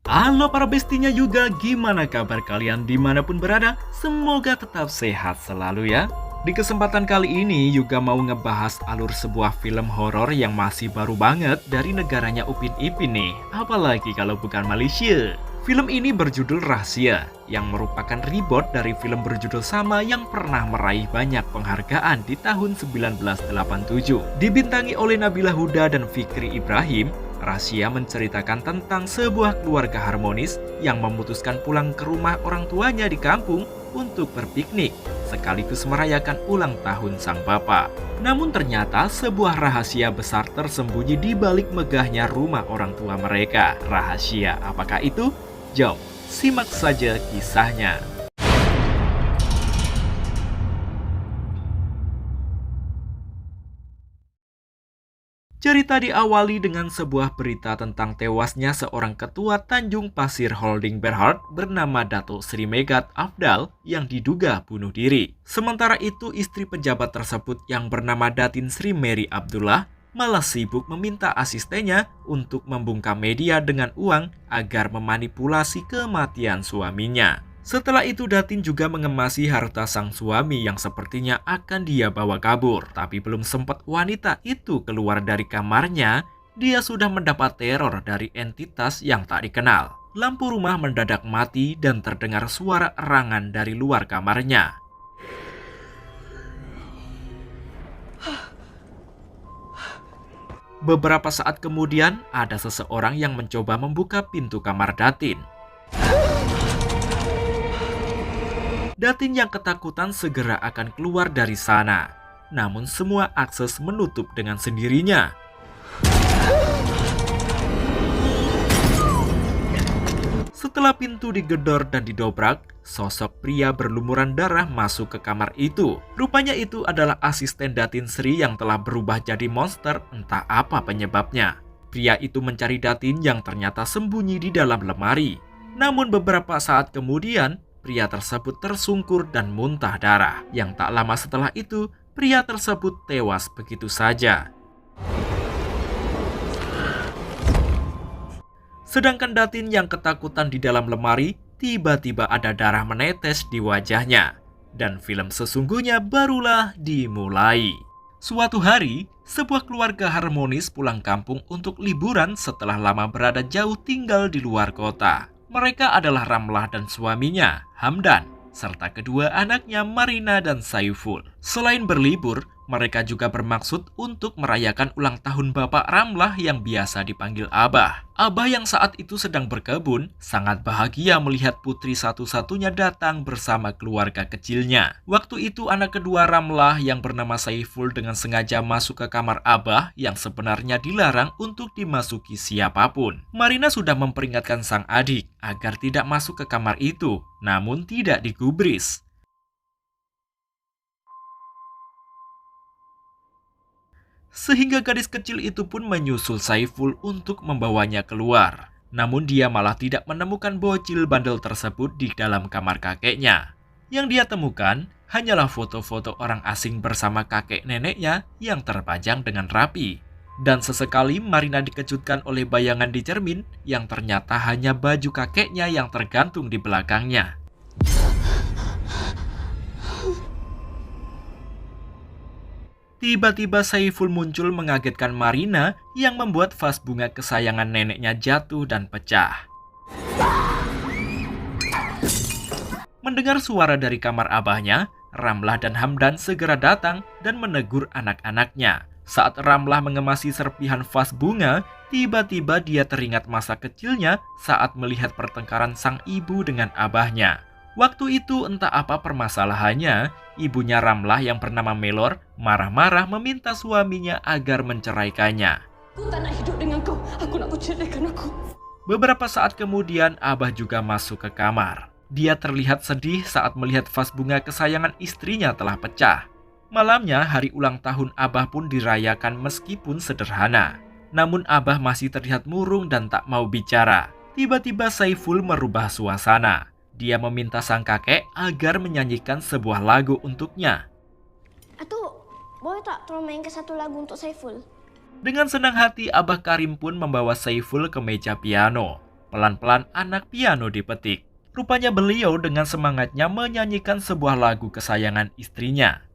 Halo para bestinya juga, gimana kabar kalian dimanapun berada? Semoga tetap sehat selalu ya. Di kesempatan kali ini juga mau ngebahas alur sebuah film horor yang masih baru banget dari negaranya Upin Ipin nih. Apalagi kalau bukan Malaysia. Film ini berjudul Rahasia, yang merupakan reboot dari film berjudul sama yang pernah meraih banyak penghargaan di tahun 1987. Dibintangi oleh Nabila Huda dan Fikri Ibrahim, Rahasia menceritakan tentang sebuah keluarga harmonis yang memutuskan pulang ke rumah orang tuanya di kampung untuk berpiknik, sekaligus merayakan ulang tahun sang bapak. Namun ternyata sebuah rahasia besar tersembunyi di balik megahnya rumah orang tua mereka. Rahasia apakah itu? Jom, simak saja kisahnya. Cerita diawali dengan sebuah berita tentang tewasnya seorang ketua Tanjung Pasir Holding Berhad bernama Datuk Sri Megat Afdal yang diduga bunuh diri. Sementara itu istri pejabat tersebut yang bernama Datin Sri Mary Abdullah malah sibuk meminta asistennya untuk membungkam media dengan uang agar memanipulasi kematian suaminya. Setelah itu Datin juga mengemasi harta sang suami yang sepertinya akan dia bawa kabur. Tapi belum sempat wanita itu keluar dari kamarnya, dia sudah mendapat teror dari entitas yang tak dikenal. Lampu rumah mendadak mati dan terdengar suara erangan dari luar kamarnya. Beberapa saat kemudian, ada seseorang yang mencoba membuka pintu kamar Datin. Datin yang ketakutan segera akan keluar dari sana. Namun semua akses menutup dengan sendirinya. Setelah pintu digedor dan didobrak, sosok pria berlumuran darah masuk ke kamar itu. Rupanya itu adalah asisten Datin Sri yang telah berubah jadi monster, entah apa penyebabnya. Pria itu mencari Datin yang ternyata sembunyi di dalam lemari. Namun beberapa saat kemudian, pria tersebut tersungkur dan muntah darah. Yang tak lama setelah itu, pria tersebut tewas begitu saja. Sedangkan Datin yang ketakutan di dalam lemari, tiba-tiba ada darah menetes di wajahnya. Dan film sesungguhnya barulah dimulai. Suatu hari, sebuah keluarga harmonis pulang kampung untuk liburan setelah lama berada jauh tinggal di luar kota. Mereka adalah Ramlah dan suaminya, Hamdan, serta kedua anaknya Marina dan Saiful. Selain berlibur, mereka juga bermaksud untuk merayakan ulang tahun Bapak Ramlah yang biasa dipanggil Abah. Abah yang saat itu sedang berkebun, sangat bahagia melihat putri satu-satunya datang bersama keluarga kecilnya. Waktu itu anak kedua Ramlah yang bernama Saiful dengan sengaja masuk ke kamar Abah yang sebenarnya dilarang untuk dimasuki siapapun. Marina sudah memperingatkan sang adik agar tidak masuk ke kamar itu, namun tidak digubris. Sehingga gadis kecil itu pun menyusul Saiful untuk membawanya keluar. Namun dia malah tidak menemukan bocil bandel tersebut di dalam kamar kakeknya. Yang dia temukan hanyalah foto-foto orang asing bersama kakek neneknya yang terpajang dengan rapi. Dan sesekali Marina dikejutkan oleh bayangan di cermin yang ternyata hanya baju kakeknya yang tergantung di belakangnya. Tiba-tiba Saiful muncul mengagetkan Marina yang membuat vas bunga kesayangan neneknya jatuh dan pecah. Mendengar suara dari kamar abahnya, Ramlah dan Hamdan segera datang dan menegur anak-anaknya. Saat Ramlah mengemasi serpihan vas bunga, tiba-tiba dia teringat masa kecilnya saat melihat pertengkaran sang ibu dengan abahnya. Waktu itu entah apa permasalahannya, ibunya Ramlah yang bernama Melor marah-marah meminta suaminya agar menceraikannya. Aku tak nak hidup dengan kau, aku nak kau ceraikan aku. Beberapa saat kemudian Abah juga masuk ke kamar. Dia terlihat sedih saat melihat vas bunga kesayangan istrinya telah pecah. Malamnya hari ulang tahun Abah pun dirayakan meskipun sederhana. Namun Abah masih terlihat murung dan tak mau bicara. Tiba-tiba Saiful merubah suasana. Dia meminta sang kakek agar menyanyikan sebuah lagu untuknya. Atuk, boleh tak tolong mainkan satu lagu untuk Saiful? Dengan senang hati Abah Karim pun membawa Saiful ke meja piano. Pelan-pelan anak piano dipetik. Rupanya beliau dengan semangatnya menyanyikan sebuah lagu kesayangan istrinya.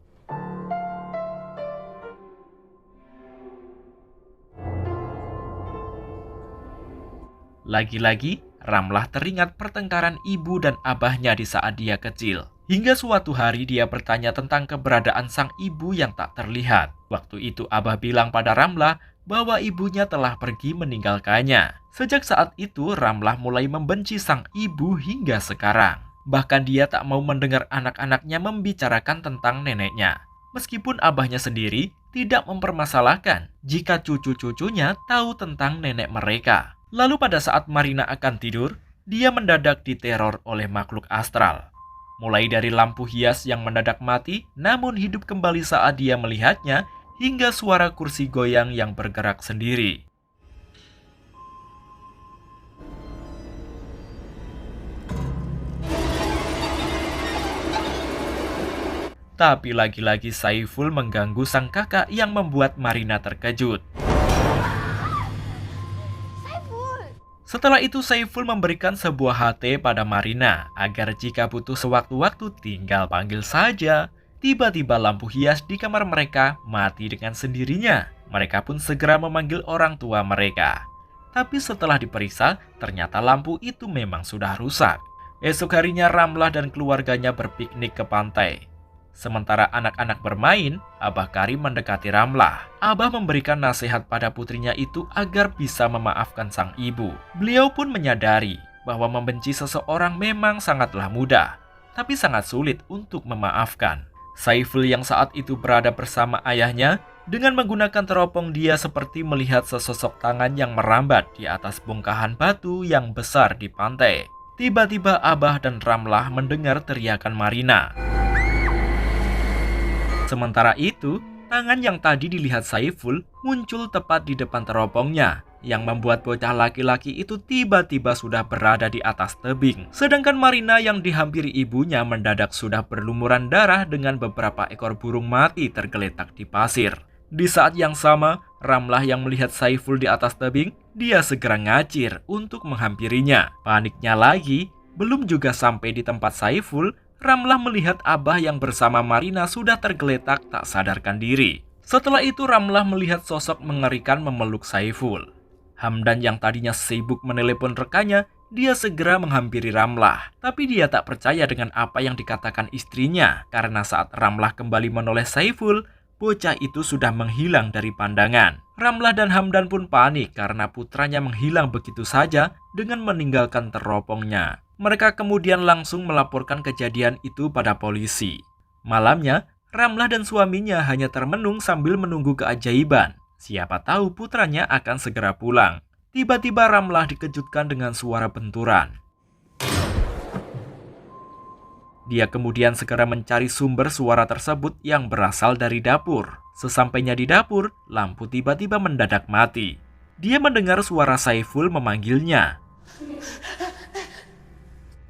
Lagi-lagi, Ramlah teringat pertengkaran ibu dan abahnya di saat dia kecil. Hingga suatu hari dia bertanya tentang keberadaan sang ibu yang tak terlihat. Waktu itu abah bilang pada Ramlah bahwa ibunya telah pergi meninggalkannya. Sejak saat itu Ramlah mulai membenci sang ibu hingga sekarang. Bahkan dia tak mau mendengar anak-anaknya membicarakan tentang neneknya. Meskipun abahnya sendiri tidak mempermasalahkan jika cucu-cucunya tahu tentang nenek mereka. Lalu pada saat Marina akan tidur, dia mendadak diteror oleh makhluk astral. Mulai dari lampu hias yang mendadak mati, namun hidup kembali saat dia melihatnya, hingga suara kursi goyang yang bergerak sendiri. Tapi lagi-lagi Saiful mengganggu sang kakak yang membuat Marina terkejut. Setelah itu Saiful memberikan sebuah HT pada Marina agar jika butuh sewaktu-waktu tinggal panggil saja. Tiba-tiba lampu hias di kamar mereka mati dengan sendirinya. Mereka pun segera memanggil orang tua mereka. Tapi setelah diperiksa, ternyata lampu itu memang sudah rusak. Esok harinya Ramlah dan keluarganya berpiknik ke pantai. Sementara anak-anak bermain, Abah Karim mendekati Ramlah. Abah memberikan nasihat pada putrinya itu agar bisa memaafkan sang ibu. Beliau pun menyadari bahwa membenci seseorang memang sangatlah mudah, tapi sangat sulit untuk memaafkan. Saiful yang saat itu berada bersama ayahnya, dengan menggunakan teropong dia seperti melihat sesosok tangan yang merambat di atas bongkahan batu yang besar di pantai. Tiba-tiba Abah dan Ramlah mendengar teriakan Marina. Sementara itu, tangan yang tadi dilihat Saiful muncul tepat di depan teropongnya, yang membuat bocah laki-laki itu tiba-tiba sudah berada di atas tebing. Sedangkan Marina yang dihampiri ibunya mendadak sudah berlumuran darah dengan beberapa ekor burung mati tergeletak di pasir. Di saat yang sama, Ramlah yang melihat Saiful di atas tebing, dia segera ngacir untuk menghampirinya. Paniknya lagi, belum juga sampai di tempat Saiful, Ramlah melihat Abah yang bersama Marina sudah tergeletak tak sadarkan diri. Setelah itu Ramlah melihat sosok mengerikan memeluk Saiful. Hamdan yang tadinya sibuk menelepon rekannya, dia segera menghampiri Ramlah. Tapi dia tak percaya dengan apa yang dikatakan istrinya, karena saat Ramlah kembali menoleh Saiful, bocah itu sudah menghilang dari pandangan. Ramlah dan Hamdan pun panik karena putranya menghilang begitu saja dengan meninggalkan teropongnya. Mereka kemudian langsung melaporkan kejadian itu pada polisi. Malamnya, Ramlah dan suaminya hanya termenung sambil menunggu keajaiban. Siapa tahu putranya akan segera pulang. Tiba-tiba Ramlah dikejutkan dengan suara benturan. Dia kemudian segera mencari sumber suara tersebut yang berasal dari dapur. Sesampainya di dapur, lampu tiba-tiba mendadak mati. Dia mendengar suara Saiful memanggilnya.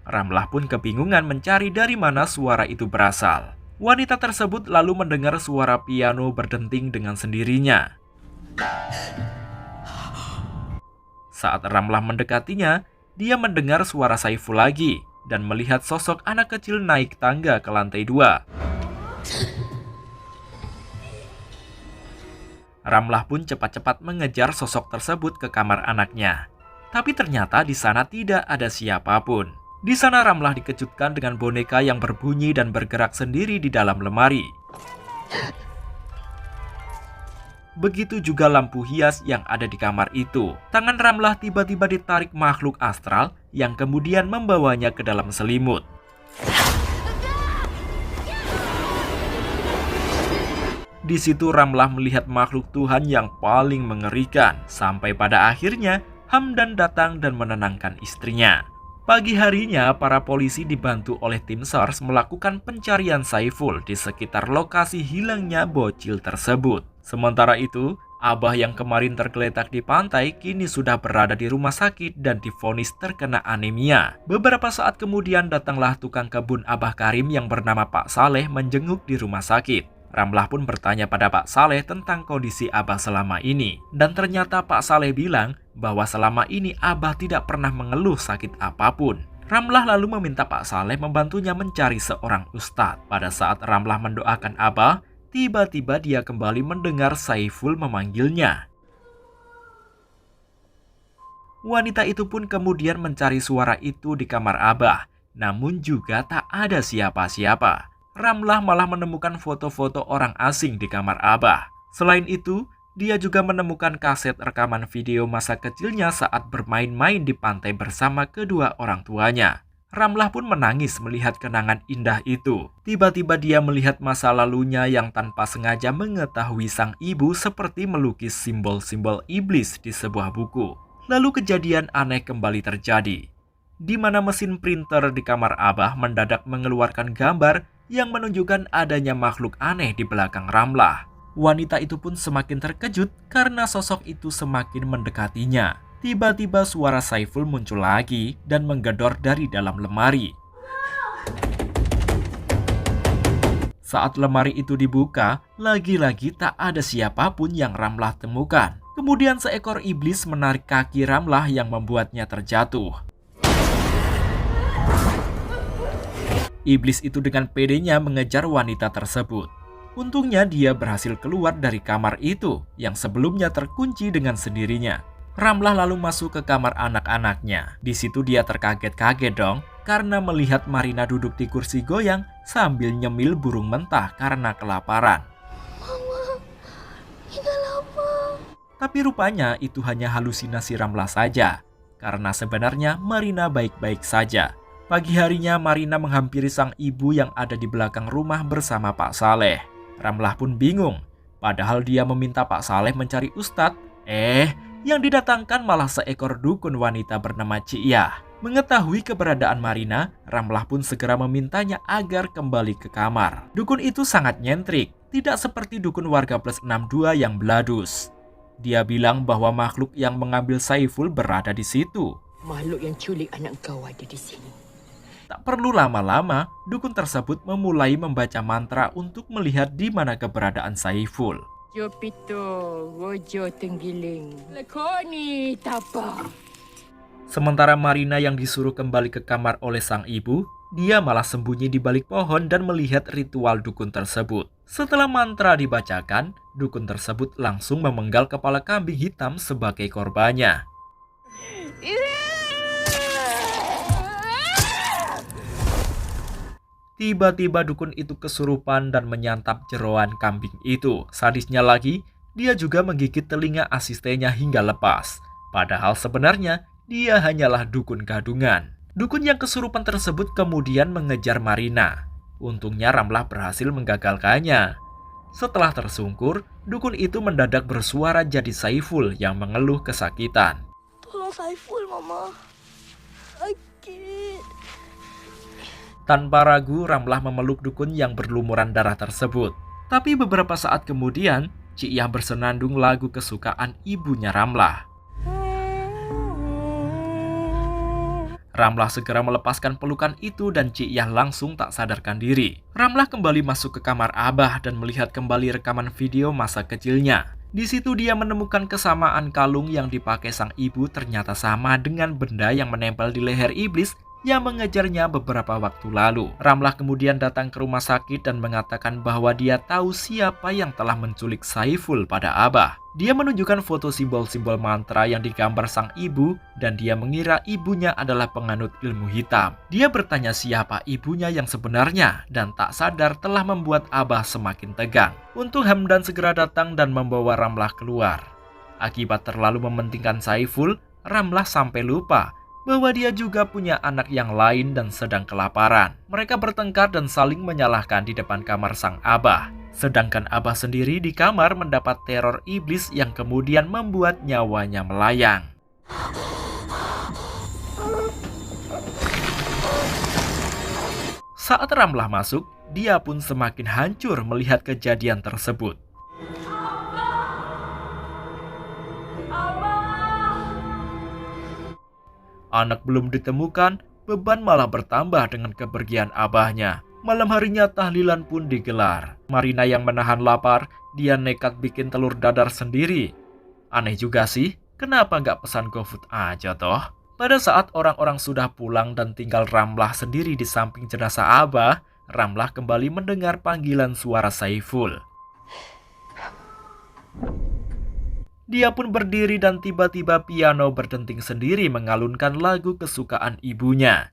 Ramlah pun kebingungan mencari dari mana suara itu berasal. Wanita tersebut lalu mendengar suara piano berdenting dengan sendirinya. Saat Ramlah mendekatinya, dia mendengar suara Saiful lagi dan melihat sosok anak kecil naik tangga ke lantai 2. Ramlah pun cepat-cepat mengejar sosok tersebut ke kamar anaknya. Tapi ternyata di sana tidak ada siapapun. Di sana Ramlah dikejutkan dengan boneka yang berbunyi dan bergerak sendiri di dalam lemari. Begitu juga lampu hias yang ada di kamar itu. Tangan Ramlah tiba-tiba ditarik makhluk astral yang kemudian membawanya ke dalam selimut. Di situ Ramlah melihat makhluk Tuhan yang paling mengerikan. Sampai pada akhirnya Hamdan datang dan menenangkan istrinya. Pagi harinya, para polisi dibantu oleh tim SARS melakukan pencarian Saiful di sekitar lokasi hilangnya bocil tersebut. Sementara itu, Abah yang kemarin tergeletak di pantai kini sudah berada di rumah sakit dan divonis terkena anemia. Beberapa saat kemudian datanglah tukang kebun Abah Karim yang bernama Pak Saleh menjenguk di rumah sakit. Ramlah pun bertanya pada Pak Saleh tentang kondisi Abah selama ini. Dan ternyata Pak Saleh bilang bahwa selama ini Abah tidak pernah mengeluh sakit apapun. Ramlah lalu meminta Pak Saleh membantunya mencari seorang ustadz. Pada saat Ramlah mendoakan Abah, tiba-tiba dia kembali mendengar Saiful memanggilnya. Wanita itu pun kemudian mencari suara itu di kamar Abah, namun juga tak ada siapa-siapa. Ramlah malah menemukan foto-foto orang asing di kamar Abah. Selain itu, dia juga menemukan kaset rekaman video masa kecilnya saat bermain-main di pantai bersama kedua orang tuanya. Ramlah pun menangis melihat kenangan indah itu. Tiba-tiba dia melihat masa lalunya yang tanpa sengaja mengetahui sang ibu seperti melukis simbol-simbol iblis di sebuah buku. Lalu kejadian aneh kembali terjadi, di mana mesin printer di kamar Abah mendadak mengeluarkan gambar yang menunjukkan adanya makhluk aneh di belakang Ramlah. Wanita itu pun semakin terkejut karena sosok itu semakin mendekatinya. Tiba-tiba suara Saiful muncul lagi dan menggedor dari dalam lemari. Saat lemari itu dibuka, lagi-lagi tak ada siapapun yang Ramlah temukan. Kemudian seekor iblis menarik kaki Ramlah yang membuatnya terjatuh. Iblis itu dengan pedenya mengejar wanita tersebut. Untungnya dia berhasil keluar dari kamar itu yang sebelumnya terkunci dengan sendirinya. Ramlah lalu masuk ke kamar anak-anaknya. Di situ dia terkaget-kaget dong karena melihat Marina duduk di kursi goyang sambil nyemil burung mentah karena kelaparan. Mama, ini lapar. Tapi rupanya itu hanya halusinasi Ramlah saja, karena sebenarnya Marina baik-baik saja. Pagi harinya Marina menghampiri sang ibu yang ada di belakang rumah bersama Pak Saleh. Ramlah pun bingung, padahal dia meminta Pak Saleh mencari ustadz. Yang didatangkan malah seekor dukun wanita bernama Ciyah. Mengetahui keberadaan Marina, Ramlah pun segera memintanya agar kembali ke kamar. Dukun itu sangat nyentrik, tidak seperti dukun warga plus 62 yang beladus. Dia bilang bahwa makhluk yang mengambil Saiful berada di situ. Makhluk yang culik anak kau ada di sini. Tak perlu lama-lama, dukun tersebut memulai membaca mantra untuk melihat di mana keberadaan Saiful. Jopito, Rojo Tenggiling. Lekoni tapa. Sementara Marina yang disuruh kembali ke kamar oleh sang ibu, dia malah sembunyi di balik pohon dan melihat ritual dukun tersebut. Setelah mantra dibacakan, dukun tersebut langsung memenggal kepala kambing hitam sebagai korbannya. Tiba-tiba dukun itu kesurupan dan menyantap jeroan kambing itu. Sadisnya lagi, dia juga menggigit telinga asistennya hingga lepas. Padahal sebenarnya dia hanyalah dukun gadungan. Dukun yang kesurupan tersebut kemudian mengejar Marina. Untungnya Ramlah berhasil menggagalkannya. Setelah tersungkur, dukun itu mendadak bersuara jadi Saiful yang mengeluh kesakitan. Tolong Saiful, Mama. Sakit. Tanpa ragu, Ramlah memeluk dukun yang berlumuran darah tersebut. Tapi beberapa saat kemudian, Ciyah bersenandung lagu kesukaan ibunya Ramlah. Ramlah segera melepaskan pelukan itu dan Ciyah langsung tak sadarkan diri. Ramlah kembali masuk ke kamar Abah dan melihat kembali rekaman video masa kecilnya. Di situ dia menemukan kesamaan kalung yang dipakai sang ibu ternyata sama dengan benda yang menempel di leher iblis yang mengejarnya beberapa waktu lalu. Ramlah kemudian datang ke rumah sakit dan mengatakan bahwa dia tahu siapa yang telah menculik Saiful pada Abah. Dia menunjukkan foto simbol-simbol mantra yang digambar sang ibu dan dia mengira ibunya adalah penganut ilmu hitam. Dia bertanya siapa ibunya yang sebenarnya dan tak sadar telah membuat Abah semakin tegang. Untung Hamdan segera datang dan membawa Ramlah keluar. Akibat terlalu mementingkan Saiful, Ramlah sampai lupa bahwa dia juga punya anak yang lain dan sedang kelaparan. Mereka bertengkar dan saling menyalahkan di depan kamar sang Abah. Sedangkan Abah sendiri di kamar mendapat teror iblis yang kemudian membuat nyawanya melayang. Saat Ramlah masuk, dia pun semakin hancur melihat kejadian tersebut. Anak belum ditemukan, beban malah bertambah dengan kepergian Abahnya. Malam harinya tahlilan pun digelar. Marina yang menahan lapar, dia nekat bikin telur dadar sendiri. Aneh juga sih, kenapa nggak pesan GoFood aja toh? Pada saat orang-orang sudah pulang dan tinggal Ramlah sendiri di samping jenazah Abah, Ramlah kembali mendengar panggilan suara Saiful. Dia pun berdiri dan tiba-tiba piano berdenting sendiri mengalunkan lagu kesukaan ibunya.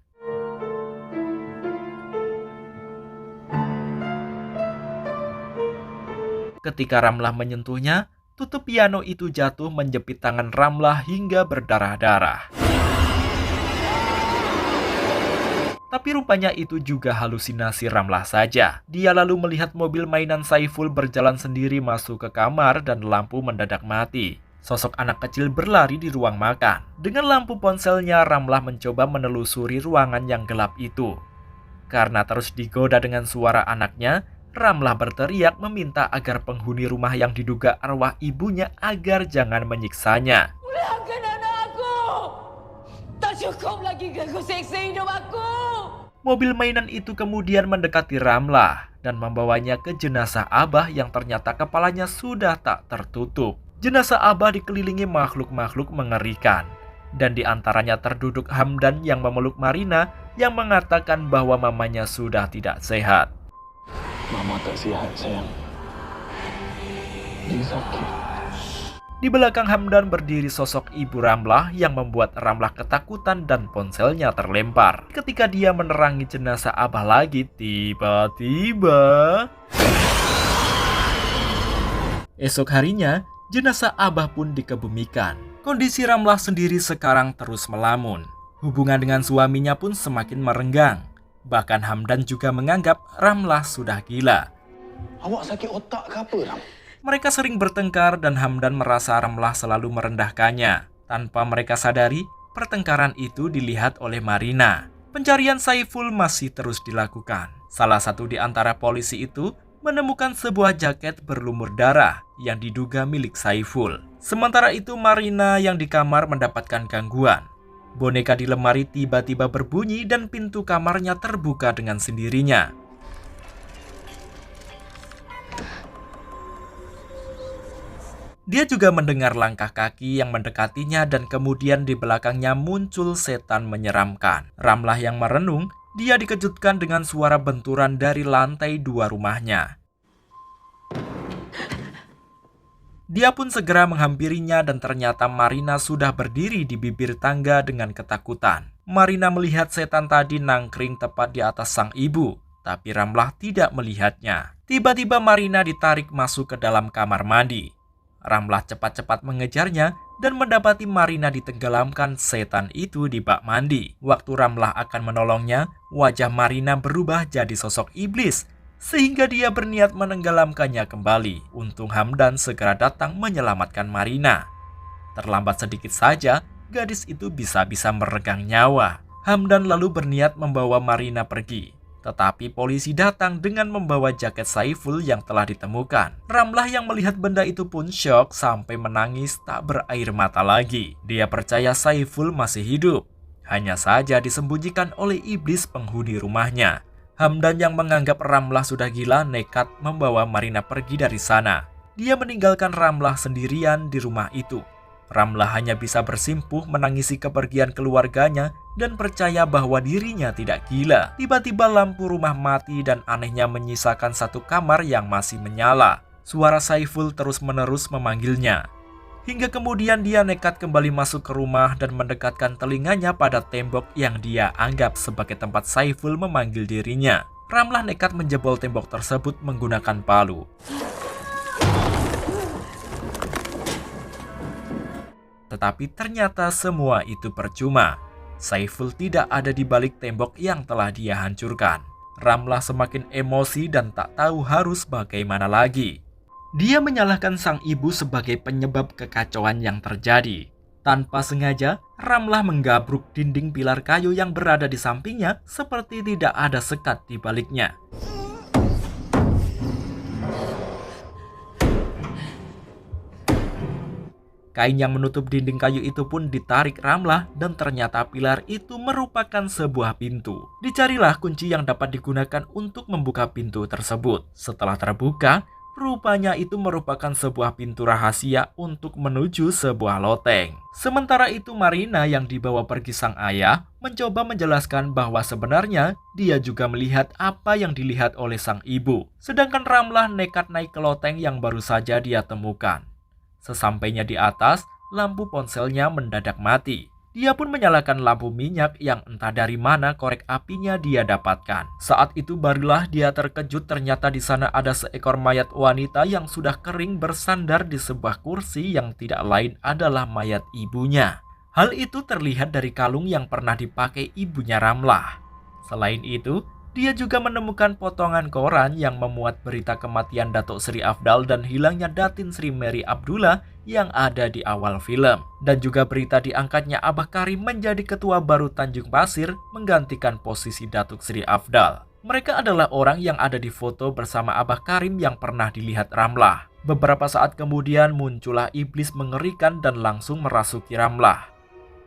Ketika Ramlah menyentuhnya, tutup piano itu jatuh menjepit tangan Ramlah hingga berdarah-darah. Tapi rupanya itu juga halusinasi Ramlah saja. Dia lalu melihat mobil mainan Saiful berjalan sendiri masuk ke kamar dan lampu mendadak mati. Sosok anak kecil berlari di ruang makan. Dengan lampu ponselnya, Ramlah mencoba menelusuri ruangan yang gelap itu. Karena terus digoda dengan suara anaknya, Ramlah berteriak meminta agar penghuni rumah yang diduga arwah ibunya agar jangan menyiksanya. Pulangkan anak aku! Tak cukup lagi kau seksa hidup aku! Mobil mainan itu kemudian mendekati Ramlah dan membawanya ke jenazah Abah yang ternyata kepalanya sudah tak tertutup. Jenazah Abah dikelilingi makhluk-makhluk mengerikan. Dan di antaranya terduduk Hamdan yang memeluk Marina yang mengatakan bahwa mamanya sudah tidak sehat. Mama tak sihat, sayang. Dia sakit. Di belakang Hamdan berdiri sosok ibu Ramlah yang membuat Ramlah ketakutan dan ponselnya terlempar. Ketika dia menerangi jenazah Abah lagi, tiba-tiba... Esok harinya, jenazah Abah pun dikebumikan. Kondisi Ramlah sendiri sekarang terus melamun. Hubungan dengan suaminya pun semakin merenggang. Bahkan Hamdan juga menganggap Ramlah sudah gila. Awak sakit otak ke apa, Ram? Mereka sering bertengkar dan Hamdan merasa Ramlah selalu merendahkannya. Tanpa mereka sadari, pertengkaran itu dilihat oleh Marina. Pencarian Saiful masih terus dilakukan. Salah satu di antara polisi itu menemukan sebuah jaket berlumur darah yang diduga milik Saiful. Sementara itu Marina yang di kamar mendapatkan gangguan. Boneka di lemari tiba-tiba berbunyi dan pintu kamarnya terbuka dengan sendirinya. Dia juga mendengar langkah kaki yang mendekatinya dan kemudian di belakangnya muncul setan menyeramkan. Ramlah yang merenung, dia dikejutkan dengan suara benturan dari lantai 2 rumahnya. Dia pun segera menghampirinya dan ternyata Marina sudah berdiri di bibir tangga dengan ketakutan. Marina melihat setan tadi nangkring tepat di atas sang ibu, tapi Ramlah tidak melihatnya. Tiba-tiba Marina ditarik masuk ke dalam kamar mandi. Ramlah cepat-cepat mengejarnya dan mendapati Marina ditenggelamkan setan itu di bak mandi. Waktu Ramlah akan menolongnya, wajah Marina berubah jadi sosok iblis, sehingga dia berniat menenggelamkannya kembali. Untung Hamdan segera datang menyelamatkan Marina. Terlambat sedikit saja, gadis itu bisa-bisa meregang nyawa. Hamdan lalu berniat membawa Marina pergi. Tetapi polisi datang dengan membawa jaket Saiful yang telah ditemukan. Ramlah yang melihat benda itu pun syok sampai menangis tak berair mata lagi. Dia percaya Saiful masih hidup. Hanya saja disembunyikan oleh iblis penghuni rumahnya. Hamdan yang menganggap Ramlah sudah gila nekat membawa Marina pergi dari sana. Dia meninggalkan Ramlah sendirian di rumah itu. Ramlah hanya bisa bersimpuh menangisi kepergian keluarganya dan percaya bahwa dirinya tidak gila. Tiba-tiba lampu rumah mati dan anehnya menyisakan satu kamar yang masih menyala. Suara Saiful terus-menerus memanggilnya. Hingga kemudian dia nekat kembali masuk ke rumah dan mendekatkan telinganya pada tembok yang dia anggap sebagai tempat Saiful memanggil dirinya. Ramlah nekat menjebol tembok tersebut menggunakan palu. Tetapi ternyata semua itu percuma. Saiful tidak ada di balik tembok yang telah dia hancurkan. Ramlah semakin emosi dan tak tahu harus bagaimana lagi. Dia menyalahkan sang ibu sebagai penyebab kekacauan yang terjadi. Tanpa sengaja, Ramlah menggabruk dinding pilar kayu yang berada di sampingnya seperti tidak ada sekat di baliknya. Kain yang menutup dinding kayu itu pun ditarik Ramlah dan ternyata pilar itu merupakan sebuah pintu. Dicarilah kunci yang dapat digunakan untuk membuka pintu tersebut. Setelah terbuka, rupanya itu merupakan sebuah pintu rahasia untuk menuju sebuah loteng. Sementara itu Marina yang dibawa pergi sang ayah mencoba menjelaskan bahwa sebenarnya dia juga melihat apa yang dilihat oleh sang ibu. Sedangkan Ramlah nekat naik ke loteng yang baru saja dia temukan. Sesampainya di atas, lampu ponselnya mendadak mati. Dia pun menyalakan lampu minyak yang entah dari mana korek apinya dia dapatkan. Saat itu barulah dia terkejut ternyata di sana ada seekor mayat wanita yang sudah kering bersandar di sebuah kursi yang tidak lain adalah mayat ibunya. Hal itu terlihat dari kalung yang pernah dipakai ibunya Ramlah. Selain itu, dia juga menemukan potongan koran yang memuat berita kematian Datuk Seri Afdal dan hilangnya Datin Sri Mary Abdullah yang ada di awal film. Dan juga berita diangkatnya Abah Karim menjadi ketua baru Tanjung Pasir menggantikan posisi Datuk Seri Afdal. Mereka adalah orang yang ada di foto bersama Abah Karim yang pernah dilihat Ramlah. Beberapa saat kemudian muncullah iblis mengerikan dan langsung merasuki Ramlah.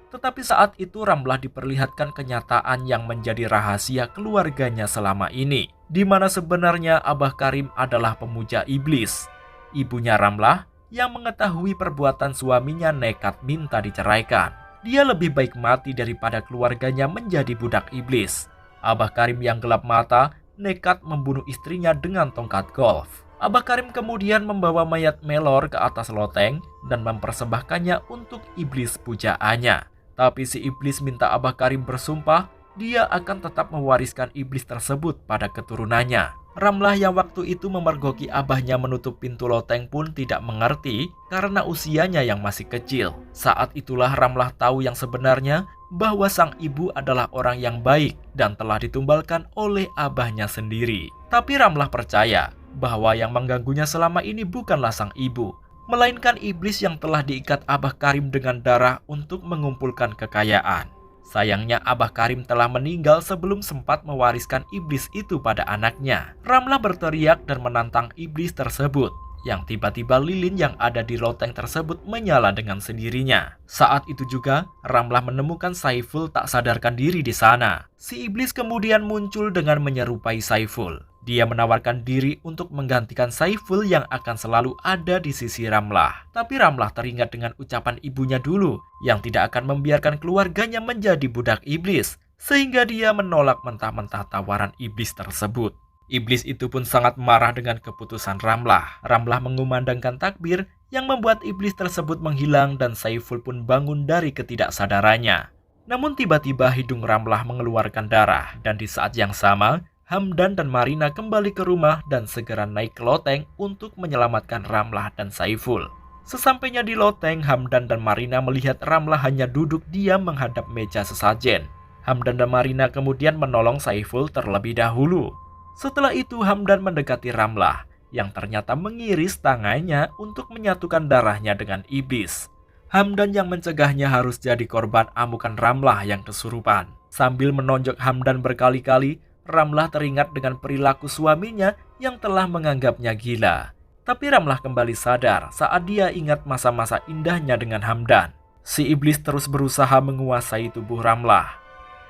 Tetapi saat itu Ramlah diperlihatkan kenyataan yang menjadi rahasia keluarganya selama ini, di mana sebenarnya Abah Karim adalah pemuja iblis. Ibunya Ramlah yang mengetahui perbuatan suaminya nekat minta diceraikan. Dia lebih baik mati daripada keluarganya menjadi budak iblis. Abah Karim yang gelap mata nekat membunuh istrinya dengan tongkat golf. Abah Karim kemudian membawa mayat Melor ke atas loteng dan mempersembahkannya untuk iblis pujaannya. Tapi si iblis minta Abah Karim bersumpah dia akan tetap mewariskan iblis tersebut pada keturunannya. Ramlah yang waktu itu memergoki abahnya menutup pintu loteng pun tidak mengerti karena usianya yang masih kecil. Saat itulah Ramlah tahu yang sebenarnya bahwa sang ibu adalah orang yang baik dan telah ditumbalkan oleh abahnya sendiri. Tapi Ramlah percaya bahwa yang mengganggunya selama ini bukanlah sang ibu, melainkan iblis yang telah diikat Abah Karim dengan darah untuk mengumpulkan kekayaan. Sayangnya Abah Karim telah meninggal sebelum sempat mewariskan iblis itu pada anaknya. Ramlah berteriak dan menantang iblis tersebut, yang tiba-tiba lilin yang ada di loteng tersebut menyala dengan sendirinya. Saat itu juga Ramlah menemukan Saiful tak sadarkan diri di sana. Si iblis kemudian muncul dengan menyerupai Saiful. Dia menawarkan diri untuk menggantikan Saiful yang akan selalu ada di sisi Ramlah. Tapi Ramlah teringat dengan ucapan ibunya dulu yang tidak akan membiarkan keluarganya menjadi budak iblis, sehingga dia menolak mentah-mentah tawaran iblis tersebut. Iblis itu pun sangat marah dengan keputusan Ramlah. Ramlah mengumandangkan takbir yang membuat iblis tersebut menghilang dan Saiful pun bangun dari ketidaksadarannya. Namun tiba-tiba hidung Ramlah mengeluarkan darah dan di saat yang sama Hamdan dan Marina kembali ke rumah dan segera naik ke loteng untuk menyelamatkan Ramlah dan Saiful. Sesampainya di loteng, Hamdan dan Marina melihat Ramlah hanya duduk diam menghadap meja sesajen. Hamdan dan Marina kemudian menolong Saiful terlebih dahulu. Setelah itu Hamdan mendekati Ramlah yang ternyata mengiris tangannya untuk menyatukan darahnya dengan iblis. Hamdan yang mencegahnya harus jadi korban amukan Ramlah yang kesurupan. Sambil menonjok Hamdan berkali-kali, Ramlah teringat dengan perilaku suaminya yang telah menganggapnya gila. Tapi Ramlah kembali sadar saat dia ingat masa-masa indahnya dengan Hamdan. Si iblis terus berusaha menguasai tubuh Ramlah.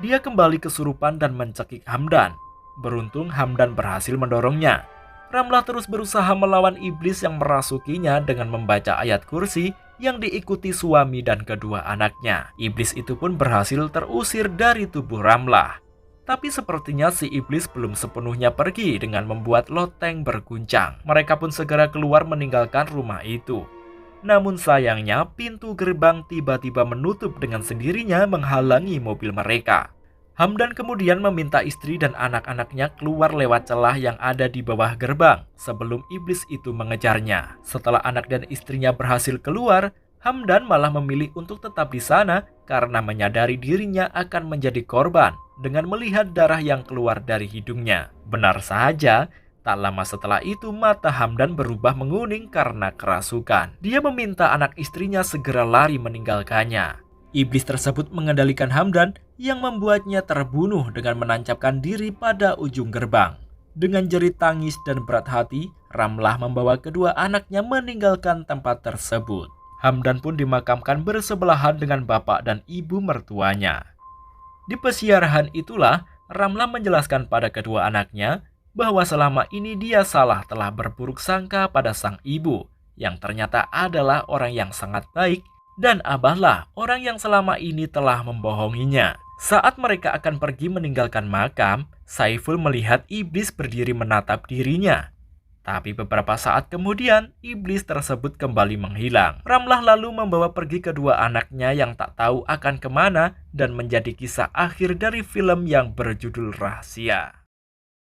Dia kembali kesurupan dan mencekik Hamdan. Beruntung Hamdan berhasil mendorongnya. Ramlah terus berusaha melawan iblis yang merasukinya dengan membaca ayat kursi yang diikuti suami dan kedua anaknya. Iblis itu pun berhasil terusir dari tubuh Ramlah. Tapi sepertinya si iblis belum sepenuhnya pergi dengan membuat loteng berguncang. Mereka pun segera keluar meninggalkan rumah itu. Namun sayangnya pintu gerbang tiba-tiba menutup dengan sendirinya menghalangi mobil mereka. Hamdan kemudian meminta istri dan anak-anaknya keluar lewat celah yang ada di bawah gerbang sebelum iblis itu mengejarnya. Setelah anak dan istrinya berhasil keluar, Hamdan malah memilih untuk tetap di sana karena menyadari dirinya akan menjadi korban dengan melihat darah yang keluar dari hidungnya. Benar saja, tak lama setelah itu mata Hamdan berubah menguning karena kerasukan. Dia meminta anak istrinya segera lari meninggalkannya. Iblis tersebut mengendalikan Hamdan yang membuatnya terbunuh dengan menancapkan diri pada ujung gerbang. Dengan jerit tangis dan berat hati, Ramlah membawa kedua anaknya meninggalkan tempat tersebut. Hamdan pun dimakamkan bersebelahan dengan bapak dan ibu mertuanya. Di pesiarahan itulah Ramlah menjelaskan pada kedua anaknya bahwa selama ini dia salah telah berburuk sangka pada sang ibu yang ternyata adalah orang yang sangat baik, dan Abahlah orang yang selama ini telah membohonginya. Saat mereka akan pergi meninggalkan makam, Saiful melihat iblis berdiri menatap dirinya. Tapi beberapa saat kemudian, iblis tersebut kembali menghilang. Ramlah lalu membawa pergi kedua anaknya yang tak tahu akan kemana dan menjadi kisah akhir dari film yang berjudul Rahasia.